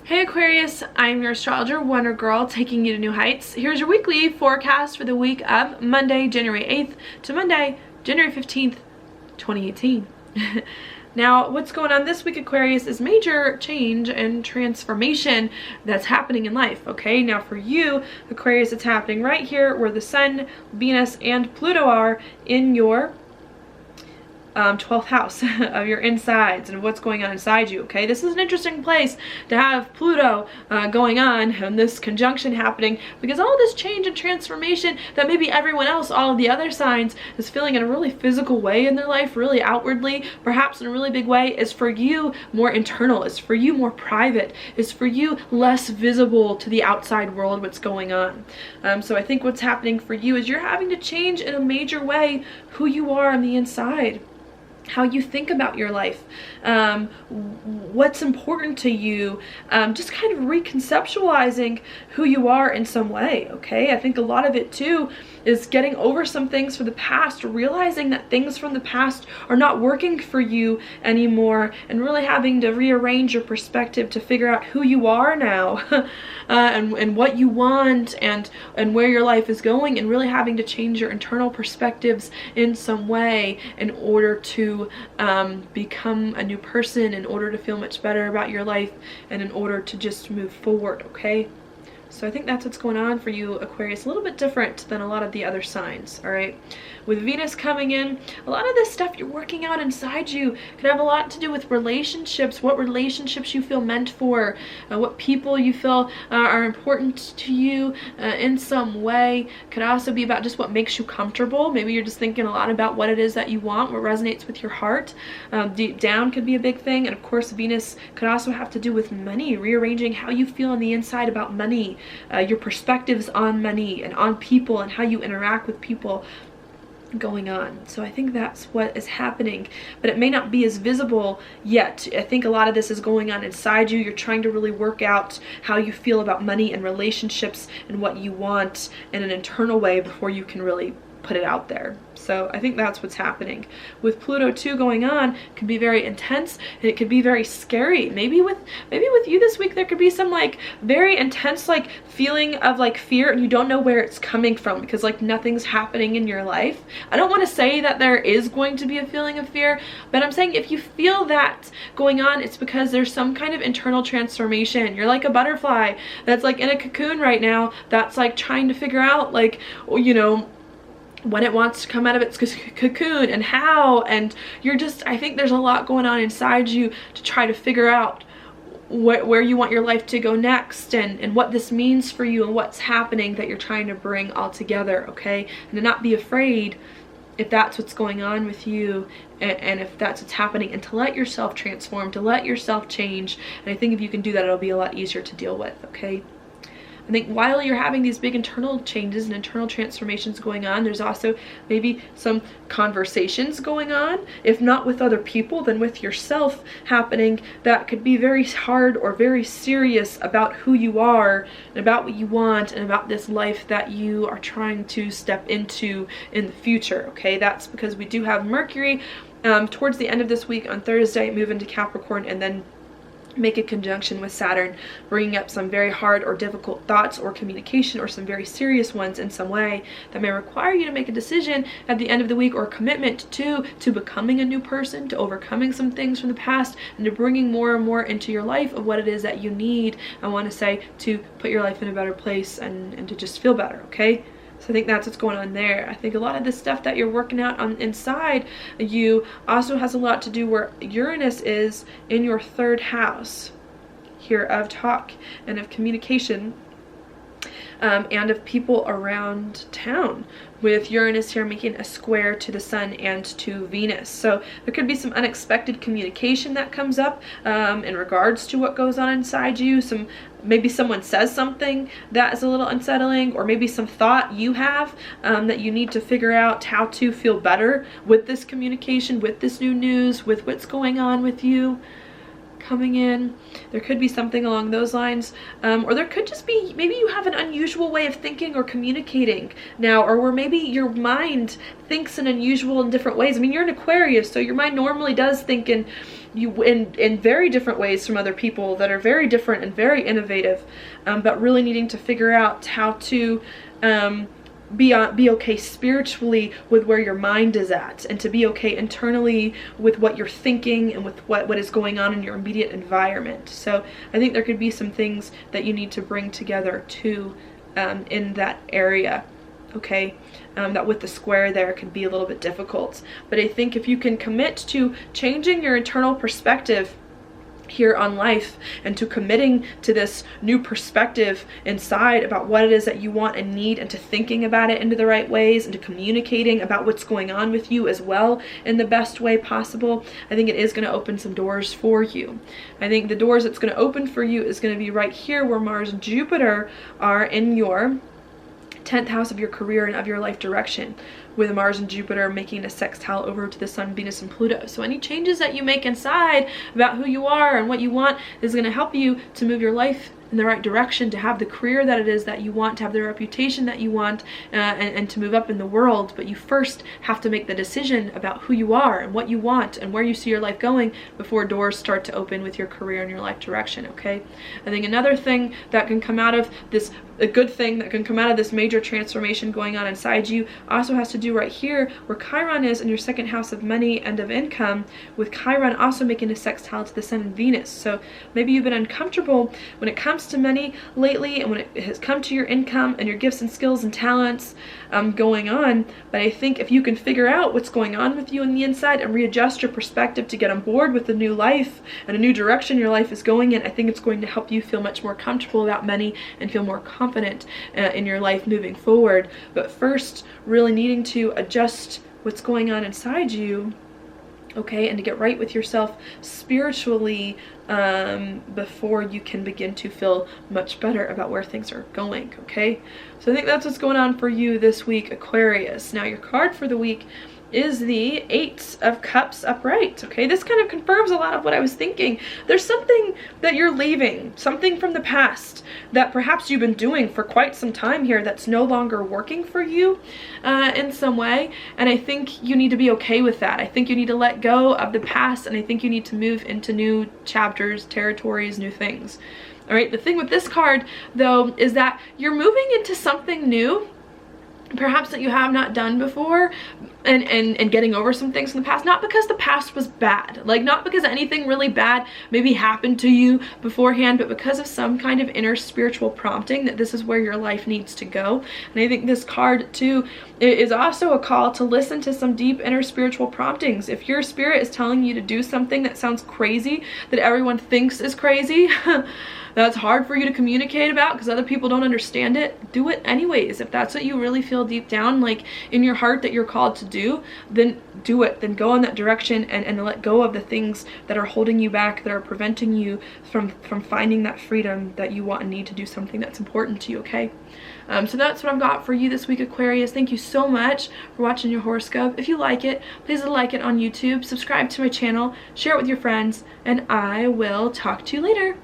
Hey Aquarius, I'm your astrologer, Wonder Girl, taking you to new heights. Here's your weekly forecast for the week of Monday, January 8th to Monday, January 15th, 2018. Now, what's going on this week, Aquarius, is major change and transformation that's happening in life, okay? Now, for you, Aquarius, it's happening right here where the Sun, Venus, and Pluto are in your 12th house of your insides and what's going on inside you, okay? This is an interesting place to have Pluto going on and this conjunction happening, because all this change and transformation that maybe everyone else, all of the other signs, is feeling in a really physical way in their life, really outwardly, perhaps in a really big way, is for you more internal, is for you more private, is for you less visible to the outside world what's going on. So I think what's happening for you is you're having to change in a major way who you are on the inside, how you think about your life, what's important to you, just kind of reconceptualizing who you are in some way, okay? I think a lot of it too is getting over some things from the past, realizing that things from the past are not working for you anymore, and really having to rearrange your perspective to figure out who you are now and what you want and where your life is going, and really having to change your internal perspectives in some way in order to become a new person, in order to feel much better about your life, and in order to just move forward, okay? So I think that's what's going on for you, Aquarius. A little bit different than a lot of the other signs, all right? With Venus coming in, a lot of this stuff you're working out inside you could have a lot to do with relationships, what relationships you feel meant for, what people you feel are important to you in some way. Could also be about just what makes you comfortable. Maybe you're just thinking a lot about what it is that you want, what resonates with your heart. Deep down could be a big thing. And of course, Venus could also have to do with money, rearranging how you feel on the inside about money, your perspectives on money and on people and how you interact with people going on. So I think that's what is happening, but it may not be as visible yet. I think a lot of this is going on inside you. You're trying to really work out how you feel about money and relationships and what you want in an internal way before you can really put it out there. So I think that's what's happening. With Pluto 2 going on, it could be very intense and it could be very scary. Maybe with you this week there could be some like very intense like feeling of like fear, and you don't know where it's coming from because like nothing's happening in your life. I don't want to say that there is going to be a feeling of fear, but I'm saying if you feel that going on, it's because there's some kind of internal transformation. You're like a butterfly that's like in a cocoon right now, that's like trying to figure out like, you know, when it wants to come out of its cocoon and how, and you're just, I think there's a lot going on inside you to try to figure out where you want your life to go next, and what this means for you and what's happening that you're trying to bring all together, okay? And to not be afraid if that's what's going on with you and if that's what's happening, and to let yourself transform, to let yourself change. And I think if you can do that, it'll be a lot easier to deal with, okay? I think while you're having these big internal changes and internal transformations going on, there's also maybe some conversations going on, if not with other people, then with yourself happening, that could be very hard or very serious about who you are and about what you want and about this life that you are trying to step into in the future, okay? That's because we do have Mercury towards the end of this week on Thursday move into Capricorn, and then make a conjunction with Saturn, bringing up some very hard or difficult thoughts or communication, or some very serious ones in some way that may require you to make a decision at the end of the week, or a commitment to becoming a new person, to overcoming some things from the past, and to bringing more and more into your life of what it is that you need, I want to say, to put your life in a better place and to just feel better, okay? So I think that's what's going on there. I think a lot of the stuff that you're working out on inside you also has a lot to do where Uranus is in your 3rd house here of talk and of communication, and of people around town, with Uranus here making a square to the Sun and to Venus. So there could be some unexpected communication that comes up in regards to what goes on inside you. Maybe someone says something that is a little unsettling, or maybe some thought you have that you need to figure out how to feel better with this communication, with this new news, with what's going on with you. coming in. There could be something along those lines, or there could just be, maybe you have an unusual way of thinking or communicating now, or where maybe your mind thinks in unusual and different ways. I mean, you're an Aquarius, so your mind normally does think in very different ways from other people that are very different and very innovative, but really needing to figure out how to be okay spiritually with where your mind is at, and to be okay internally with what you're thinking and with what is going on in your immediate environment. So I think there could be some things that you need to bring together too, in that area. Okay, that with the square there could be a little bit difficult, but I think if you can commit to changing your internal perspective here on life, and to committing to this new perspective inside about what it is that you want and need, and to thinking about it into the right ways, and to communicating about what's going on with you as well in the best way possible, I think it is going to open some doors for you. I think the doors it's going to open for you is going to be right here where Mars and Jupiter are in your 10th house of your career and of your life direction, with Mars and Jupiter making a sextile over to the Sun, Venus, and Pluto. So any changes that you make inside about who you are and what you want is going to help you to move your life in the right direction, to have the career that it is that you want, to have the reputation that you want, and to move up in the world. But you first have to make the decision about who you are and what you want and where you see your life going before doors start to open with your career and your life direction. Okay, I think another thing that can come out of this, a good thing that can come out of this major transformation going on inside you, also has to do right here where Chiron is in your 2nd house of money and of income, with Chiron also making a sextile to the Sun and Venus. So maybe you've been uncomfortable when it comes to money lately, and when it has come to your income and your gifts and skills and talents going on. But I think if you can figure out what's going on with you on the inside and readjust your perspective to get on board with the new life and a new direction your life is going in, I think it's going to help you feel much more comfortable about money and feel more confident in your life moving forward. But first, really needing to adjust what's going on inside you, okay, and to get right with yourself spiritually before you can begin to feel much better about where things are going. Okay, so I think that's what's going on for you this week, Aquarius. Now your card for the week is the 8 of Cups upright. Okay, this kind of confirms a lot of what I was thinking. There's something that you're leaving, something from the past that perhaps you've been doing for quite some time here that's no longer working for you in some way, and I think you need to be okay with that. I think you need to let go of the past, and I think you need to move into new chapters, territories, new things. All right, the thing with this card though is that you're moving into something new, perhaps that you have not done before, and getting over some things in the past, not because the past was bad, like not because anything really bad maybe happened to you beforehand, but because of some kind of inner spiritual prompting that this is where your life needs to go. And I think this card too is also a call to listen to some deep inner spiritual promptings. If your spirit is telling you to do something that sounds crazy, that everyone thinks is crazy, that's hard for you to communicate about because other people don't understand it, do it anyways. If that's what you really feel deep down, like in your heart, that you're called to do, then do it. Then go in that direction and let go of the things that are holding you back, that are preventing you from finding that freedom that you want and need to do something that's important to you. Okay, so that's what I've got for you this week, Aquarius. Thank you so much for watching your horoscope. If you like it, please like it on YouTube, subscribe to my channel, share it with your friends, and I will talk to you later.